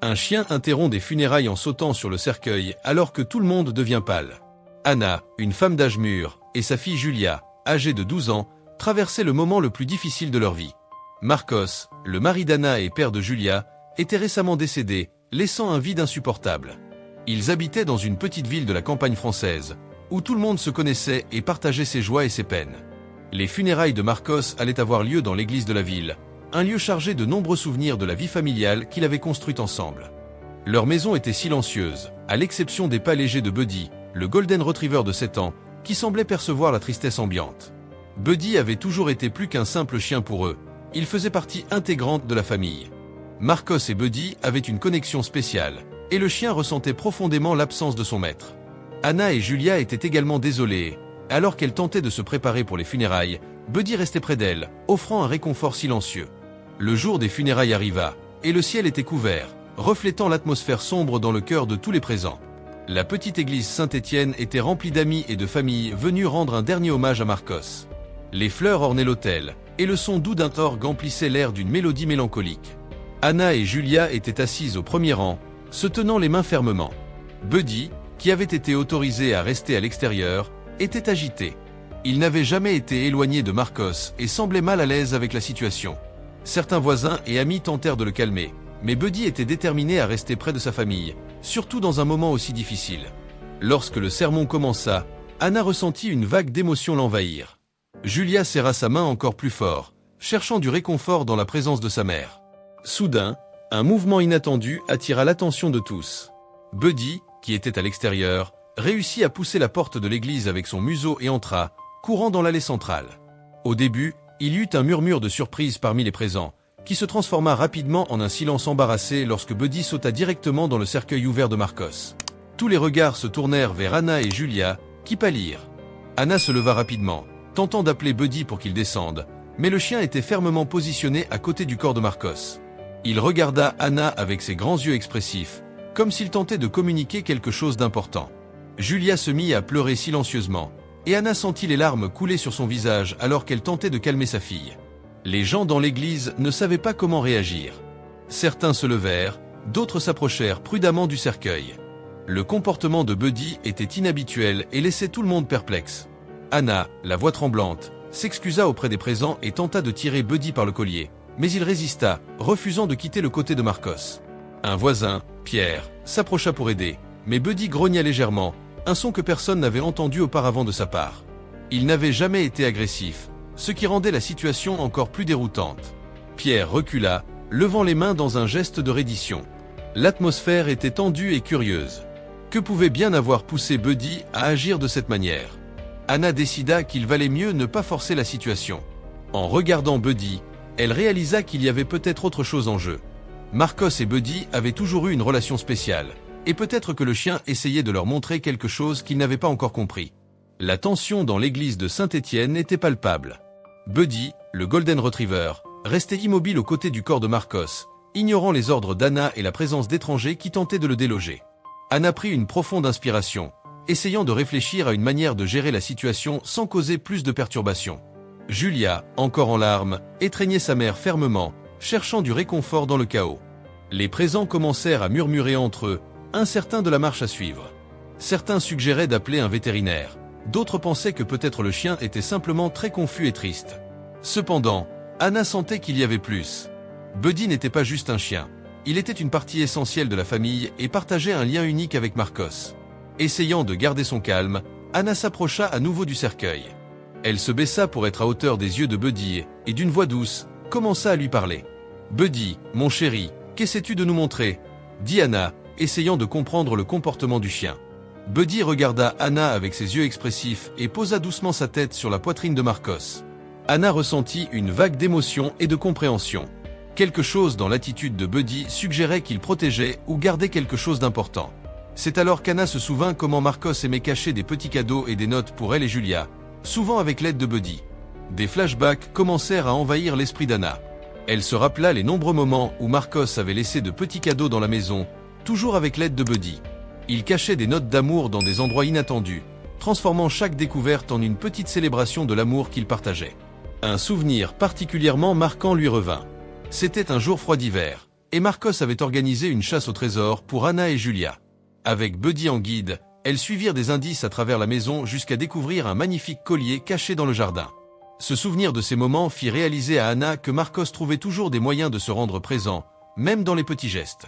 Un chien interrompt des funérailles en sautant sur le cercueil alors que tout le monde devient pâle. Anna, une femme d'âge mûr, et sa fille Julia, âgée de 12 ans, traversaient le moment le plus difficile de leur vie. Marcos, le mari d'Anna et père de Julia, était récemment décédé, laissant un vide insupportable. Ils habitaient dans une petite ville de la campagne française, où tout le monde se connaissait et partageait ses joies et ses peines. Les funérailles de Marcos allaient avoir lieu dans l'église de la ville, un lieu chargé de nombreux souvenirs de la vie familiale qu'ils avaient construite ensemble. Leur maison était silencieuse, à l'exception des pas légers de Buddy, le Golden Retriever de 7 ans, qui semblait percevoir la tristesse ambiante. Buddy avait toujours été plus qu'un simple chien pour eux, il faisait partie intégrante de la famille. Marcos et Buddy avaient une connexion spéciale, et le chien ressentait profondément l'absence de son maître. Anna et Julia étaient également désolées. Alors qu'elles tentaient de se préparer pour les funérailles, Buddy restait près d'elles, offrant un réconfort silencieux. Le jour des funérailles arriva, et le ciel était couvert, reflétant l'atmosphère sombre dans le cœur de tous les présents. La petite église Saint-Étienne était remplie d'amis et de familles venus rendre un dernier hommage à Marcos. Les fleurs ornaient l'autel, et le son doux d'un orgue emplissait l'air d'une mélodie mélancolique. Anna et Julia étaient assises au premier rang, se tenant les mains fermement. Buddy, qui avait été autorisé à rester à l'extérieur, était agité. Il n'avait jamais été éloigné de Marcos et semblait mal à l'aise avec la situation. Certains voisins et amis tentèrent de le calmer, mais Buddy était déterminé à rester près de sa famille, surtout dans un moment aussi difficile. Lorsque le sermon commença, Anna ressentit une vague d'émotion l'envahir. Julia serra sa main encore plus fort, cherchant du réconfort dans la présence de sa mère. Soudain, un mouvement inattendu attira l'attention de tous. Buddy, qui était à l'extérieur, réussit à pousser la porte de l'église avec son museau et entra, courant dans l'allée centrale. Au début, il y eut un murmure de surprise parmi les présents, qui se transforma rapidement en un silence embarrassé lorsque Buddy sauta directement dans le cercueil ouvert de Marcos. Tous les regards se tournèrent vers Anna et Julia, qui pâlirent. Anna se leva rapidement, tentant d'appeler Buddy pour qu'il descende, mais le chien était fermement positionné à côté du corps de Marcos. Il regarda Anna avec ses grands yeux expressifs, comme s'il tentait de communiquer quelque chose d'important. Julia se mit à pleurer silencieusement, et Anna sentit les larmes couler sur son visage alors qu'elle tentait de calmer sa fille. Les gens dans l'église ne savaient pas comment réagir. Certains se levèrent, d'autres s'approchèrent prudemment du cercueil. Le comportement de Buddy était inhabituel et laissait tout le monde perplexe. Anna, la voix tremblante, s'excusa auprès des présents et tenta de tirer Buddy par le collier, mais il résista, refusant de quitter le côté de Marcos. Un voisin, Pierre, s'approcha pour aider, mais Buddy grogna légèrement, un son que personne n'avait entendu auparavant de sa part. Il n'avait jamais été agressif, ce qui rendait la situation encore plus déroutante. Pierre recula, levant les mains dans un geste de reddition. L'atmosphère était tendue et curieuse. Que pouvait bien avoir poussé Buddy à agir de cette manière? Anna décida qu'il valait mieux ne pas forcer la situation. En regardant Buddy, elle réalisa qu'il y avait peut-être autre chose en jeu. Marcos et Buddy avaient toujours eu une relation spéciale, et peut-être que le chien essayait de leur montrer quelque chose qu'ils n'avaient pas encore compris. La tension dans l'église de Saint-Étienne était palpable. Buddy, le Golden Retriever, restait immobile aux côtés du corps de Marcos, ignorant les ordres d'Anna et la présence d'étrangers qui tentaient de le déloger. Anna prit une profonde inspiration, essayant de réfléchir à une manière de gérer la situation sans causer plus de perturbations. Julia, encore en larmes, étreignait sa mère fermement, cherchant du réconfort dans le chaos. Les présents commencèrent à murmurer entre eux, incertains de la marche à suivre. Certains suggéraient d'appeler un vétérinaire, d'autres pensaient que peut-être le chien était simplement très confus et triste. Cependant, Anna sentait qu'il y avait plus. Buddy n'était pas juste un chien, il était une partie essentielle de la famille et partageait un lien unique avec Marcos. Essayant de garder son calme, Anna s'approcha à nouveau du cercueil. Elle se baissa pour être à hauteur des yeux de Buddy et d'une voix douce, commença à lui parler. « Buddy, mon chéri, qu'essaies-tu de nous montrer ?» dit Anna, essayant de comprendre le comportement du chien. Buddy regarda Anna avec ses yeux expressifs et posa doucement sa tête sur la poitrine de Marcos. Anna ressentit une vague d'émotion et de compréhension. Quelque chose dans l'attitude de Buddy suggérait qu'il protégeait ou gardait quelque chose d'important. C'est alors qu'Anna se souvint comment Marcos aimait cacher des petits cadeaux et des notes pour elle et Julia, souvent avec l'aide de Buddy. Des flashbacks commencèrent à envahir l'esprit d'Anna. Elle se rappela les nombreux moments où Marcos avait laissé de petits cadeaux dans la maison, toujours avec l'aide de Buddy. Il cachait des notes d'amour dans des endroits inattendus, transformant chaque découverte en une petite célébration de l'amour qu'ils partageaient. Un souvenir particulièrement marquant lui revint. C'était un jour froid d'hiver. et Marcos avait organisé une chasse au trésor pour Anna et Julia. Avec Buddy en guide, elles suivirent des indices à travers la maison jusqu'à découvrir un magnifique collier caché dans le jardin. Ce souvenir de ces moments fit réaliser à Anna que Marcos trouvait toujours des moyens de se rendre présent, même dans les petits gestes.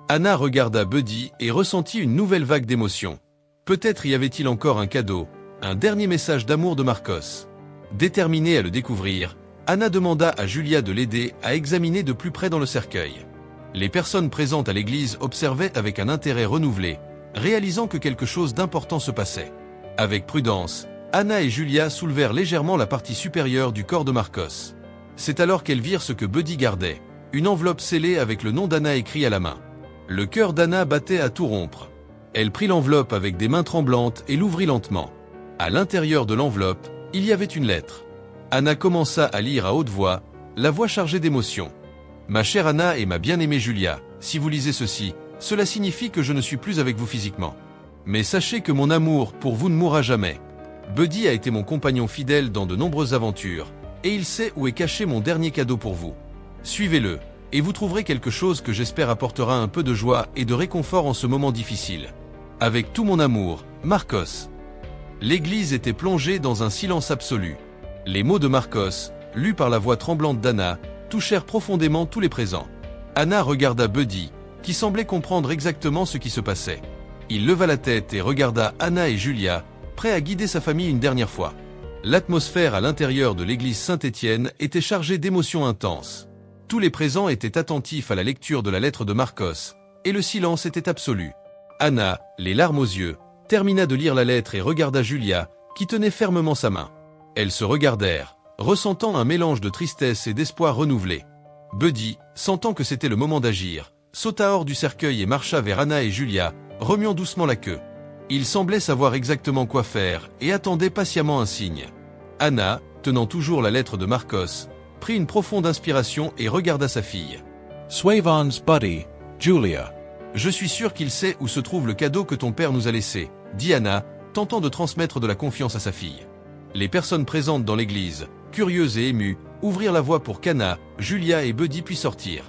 Anna regarda Buddy et ressentit une nouvelle vague d'émotions. Peut-être y avait-il encore un cadeau, un dernier message d'amour de Marcos. Déterminée à le découvrir, Anna demanda à Julia de l'aider à examiner de plus près dans le cercueil. Les personnes présentes à l'église observaient avec un intérêt renouvelé, réalisant que quelque chose d'important se passait. Avec prudence, Anna et Julia soulevèrent légèrement la partie supérieure du corps de Marcos. C'est alors qu'elles virent ce que Buddy gardait, une enveloppe scellée avec le nom d'Anna écrit à la main. Le cœur d'Anna battait à tout rompre. Elle prit l'enveloppe avec des mains tremblantes et l'ouvrit lentement. À l'intérieur de l'enveloppe, il y avait une lettre. Anna commença à lire à haute voix, la voix chargée d'émotion. « Ma chère Anna et ma bien-aimée Julia, si vous lisez ceci, cela signifie que je ne suis plus avec vous physiquement. Mais sachez que mon amour pour vous ne mourra jamais. Buddy a été mon compagnon fidèle dans de nombreuses aventures, et il sait où est caché mon dernier cadeau pour vous. Suivez-le, et vous trouverez quelque chose que j'espère apportera un peu de joie et de réconfort en ce moment difficile. Avec tout mon amour, Marcos. » L'église était plongée dans un silence absolu. Les mots de Marcos, lus par la voix tremblante d'Anna, touchèrent profondément tous les présents. Anna regarda Buddy, qui semblait comprendre exactement ce qui se passait. Il leva la tête et regarda Anna et Julia, prêt à guider sa famille une dernière fois. L'atmosphère à l'intérieur de l'église Saint-Étienne était chargée d'émotions intenses. Tous les présents étaient attentifs à la lecture de la lettre de Marcos, et le silence était absolu. Anna, les larmes aux yeux, termina de lire la lettre et regarda Julia, qui tenait fermement sa main. Elles se regardèrent, ressentant un mélange de tristesse et d'espoir renouvelé. Buddy, sentant que c'était le moment d'agir, sauta hors du cercueil et marcha vers Anna et Julia, remuant doucement la queue. Il semblait savoir exactement quoi faire et attendait patiemment un signe. Anna, tenant toujours la lettre de Marcos, prit une profonde inspiration et regarda sa fille. « Suivons Buddy, Julia. » « Je suis sûr qu'il sait où se trouve le cadeau que ton père nous a laissé, » dit Anna, tentant de transmettre de la confiance à sa fille. Les personnes présentes dans l'église, curieuses et émues, ouvrirent la voie pour qu'Anna, Julia et Buddy puissent sortir.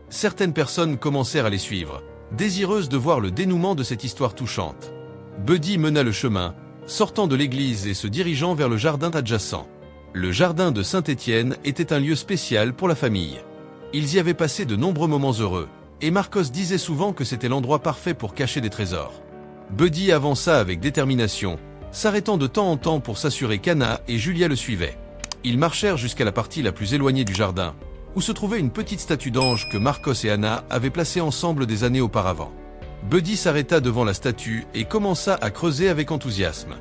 Certaines personnes commencèrent à les suivre, désireuses de voir le dénouement de cette histoire touchante. Buddy mena le chemin, sortant de l'église et se dirigeant vers le jardin adjacent. Le jardin de Saint-Étienne était un lieu spécial pour la famille. Ils y avaient passé de nombreux moments heureux, et Marcos disait souvent que c'était l'endroit parfait pour cacher des trésors. Buddy avança avec détermination, s'arrêtant de temps en temps pour s'assurer qu'Anna et Julia le suivaient. Ils marchèrent jusqu'à la partie la plus éloignée du jardin, où se trouvait une petite statue d'ange que Marcos et Anna avaient placée ensemble des années auparavant. Buddy s'arrêta devant la statue et commença à creuser avec enthousiasme.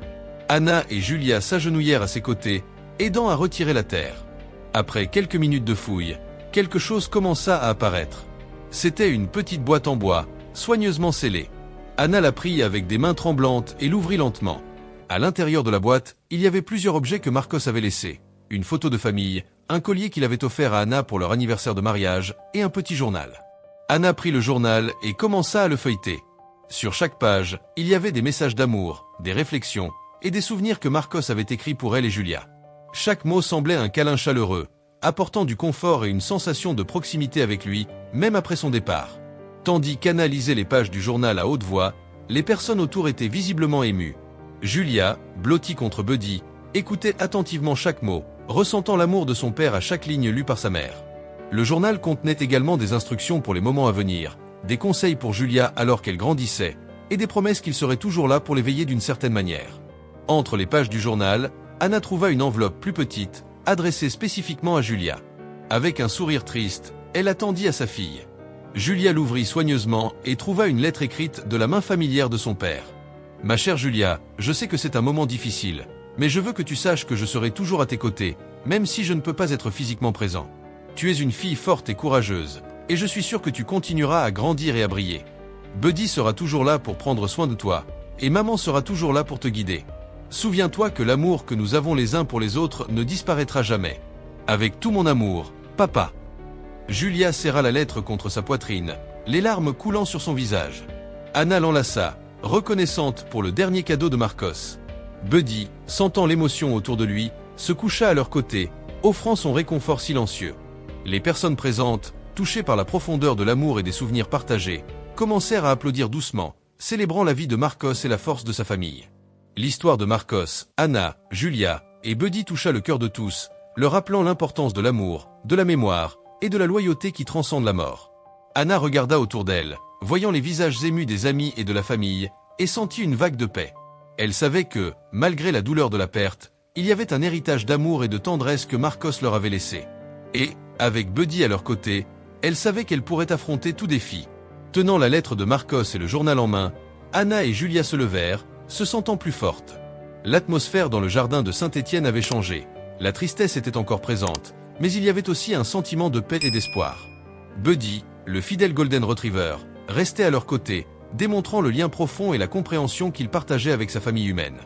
Anna et Julia s'agenouillèrent à ses côtés, aidant à retirer la terre. Après quelques minutes de fouille, quelque chose commença à apparaître. C'était une petite boîte en bois, soigneusement scellée. Anna la prit avec des mains tremblantes et l'ouvrit lentement. À l'intérieur de la boîte, il y avait plusieurs objets que Marcos avait laissés. Une photo de famille, un collier qu'il avait offert à Anna pour leur anniversaire de mariage et un petit journal. Anna prit le journal et commença à le feuilleter. Sur chaque page, il y avait des messages d'amour, des réflexions et des souvenirs que Marcos avait écrits pour elle et Julia. Chaque mot semblait un câlin chaleureux, apportant du confort et une sensation de proximité avec lui, même après son départ. Tandis qu'Anna lisait les pages du journal à haute voix, les personnes autour étaient visiblement émues. Julia, blottie contre Buddy, écoutait attentivement chaque mot, ressentant l'amour de son père à chaque ligne lue par sa mère. Le journal contenait également des instructions pour les moments à venir, des conseils pour Julia alors qu'elle grandissait, et des promesses qu'il serait toujours là pour l'éveiller d'une certaine manière. Entre les pages du journal, Anna trouva une enveloppe plus petite, adressée spécifiquement à Julia. Avec un sourire triste, elle attendit à sa fille. Julia l'ouvrit soigneusement et trouva une lettre écrite de la main familière de son père. « Ma chère Julia, je sais que c'est un moment difficile, mais je veux que tu saches que je serai toujours à tes côtés, même si je ne peux pas être physiquement présent. Tu es une fille forte et courageuse, et je suis sûr que tu continueras à grandir et à briller. Buddy sera toujours là pour prendre soin de toi, et maman sera toujours là pour te guider. Souviens-toi que l'amour que nous avons les uns pour les autres ne disparaîtra jamais. Avec tout mon amour, papa. » Julia serra la lettre contre sa poitrine, les larmes coulant sur son visage. Anna l'enlaça, reconnaissante pour le dernier cadeau de Marcos. Buddy, sentant l'émotion autour de lui, se coucha à leur côté, offrant son réconfort silencieux. Les personnes présentes, touchés par la profondeur de l'amour et des souvenirs partagés, commencèrent à applaudir doucement, célébrant la vie de Marcos et la force de sa famille. L'histoire de Marcos, Anna, Julia et Buddy toucha le cœur de tous, leur rappelant l'importance de l'amour, de la mémoire et de la loyauté qui transcendent la mort. Anna regarda autour d'elle, voyant les visages émus des amis et de la famille, et sentit une vague de paix. Elle savait que, malgré la douleur de la perte, il y avait un héritage d'amour et de tendresse que Marcos leur avait laissé. Et, avec Buddy à leur côté, elle savait qu'elle pourrait affronter tout défi. Tenant la lettre de Marcos et le journal en main, Anna et Julia se levèrent, se sentant plus fortes. L'atmosphère dans le jardin de Saint-Étienne avait changé. La tristesse était encore présente, mais il y avait aussi un sentiment de paix et d'espoir. Buddy, le fidèle Golden Retriever, restait à leur côté, démontrant le lien profond et la compréhension qu'il partageait avec sa famille humaine.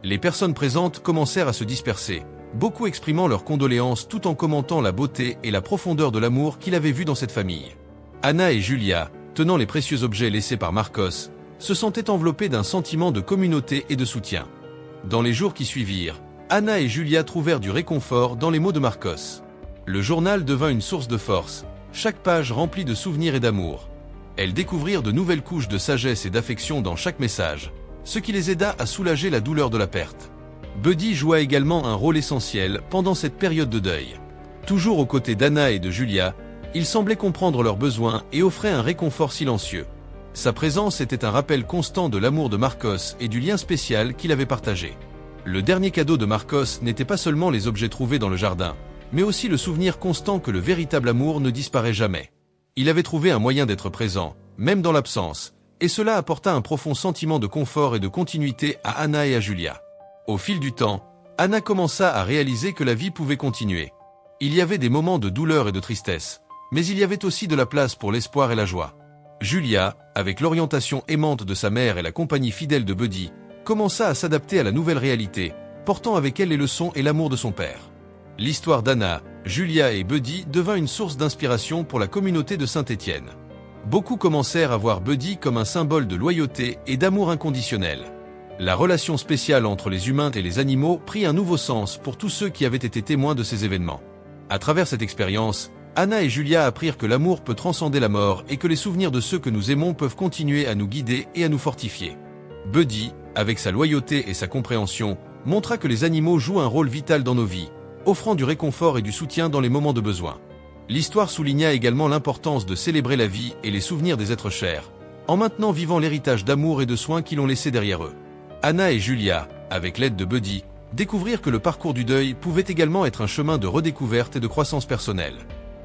Les personnes présentes commencèrent à se disperser, beaucoup exprimant leurs condoléances tout en commentant la beauté et la profondeur de l'amour qu'il avait vu dans cette famille. Anna et Julia, tenant les précieux objets laissés par Marcos, se sentaient enveloppés d'un sentiment de communauté et de soutien. Dans les jours qui suivirent, Anna et Julia trouvèrent du réconfort dans les mots de Marcos. Le journal devint une source de force, chaque page remplie de souvenirs et d'amour. Elles découvrirent de nouvelles couches de sagesse et d'affection dans chaque message, ce qui les aida à soulager la douleur de la perte. Buddy joua également un rôle essentiel pendant cette période de deuil. Toujours aux côtés d'Anna et de Julia, il semblait comprendre leurs besoins et offrait un réconfort silencieux. Sa présence était un rappel constant de l'amour de Marcos et du lien spécial qu'il avait partagé. Le dernier cadeau de Marcos n'était pas seulement les objets trouvés dans le jardin, mais aussi le souvenir constant que le véritable amour ne disparaît jamais. Il avait trouvé un moyen d'être présent, même dans l'absence, et cela apporta un profond sentiment de confort et de continuité à Anna et à Julia. Au fil du temps, Anna commença à réaliser que la vie pouvait continuer. Il y avait des moments de douleur et de tristesse, mais il y avait aussi de la place pour l'espoir et la joie. Julia, avec l'orientation aimante de sa mère et la compagnie fidèle de Buddy, commença à s'adapter à la nouvelle réalité, portant avec elle les leçons et l'amour de son père. L'histoire d'Anna, Julia et Buddy devint une source d'inspiration pour la communauté de Saint-Étienne. Beaucoup commencèrent à voir Buddy comme un symbole de loyauté et d'amour inconditionnel. La relation spéciale entre les humains et les animaux prit un nouveau sens pour tous ceux qui avaient été témoins de ces événements. À travers cette expérience, Anna et Julia apprirent que l'amour peut transcender la mort et que les souvenirs de ceux que nous aimons peuvent continuer à nous guider et à nous fortifier. Buddy, avec sa loyauté et sa compréhension, montra que les animaux jouent un rôle vital dans nos vies, offrant du réconfort et du soutien dans les moments de besoin. L'histoire souligna également l'importance de célébrer la vie et les souvenirs des êtres chers, en maintenant vivant l'héritage d'amour et de soins qu'ils ont laissé derrière eux. Anna et Julia, avec l'aide de Buddy, découvrirent que le parcours du deuil pouvait également être un chemin de redécouverte et de croissance personnelle.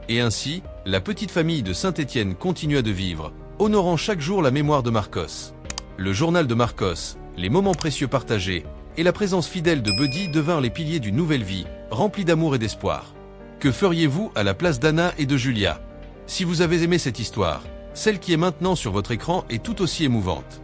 Et ainsi, la petite famille de Saint-Étienne continua de vivre, honorant chaque jour la mémoire de Marcos. Le journal de Marcos, les moments précieux partagés, et la présence fidèle de Buddy devinrent les piliers d'une nouvelle vie, remplie d'amour et d'espoir. Que feriez-vous à la place d'Anna et de Julia? Si vous avez aimé cette histoire, celle qui est maintenant sur votre écran est tout aussi émouvante.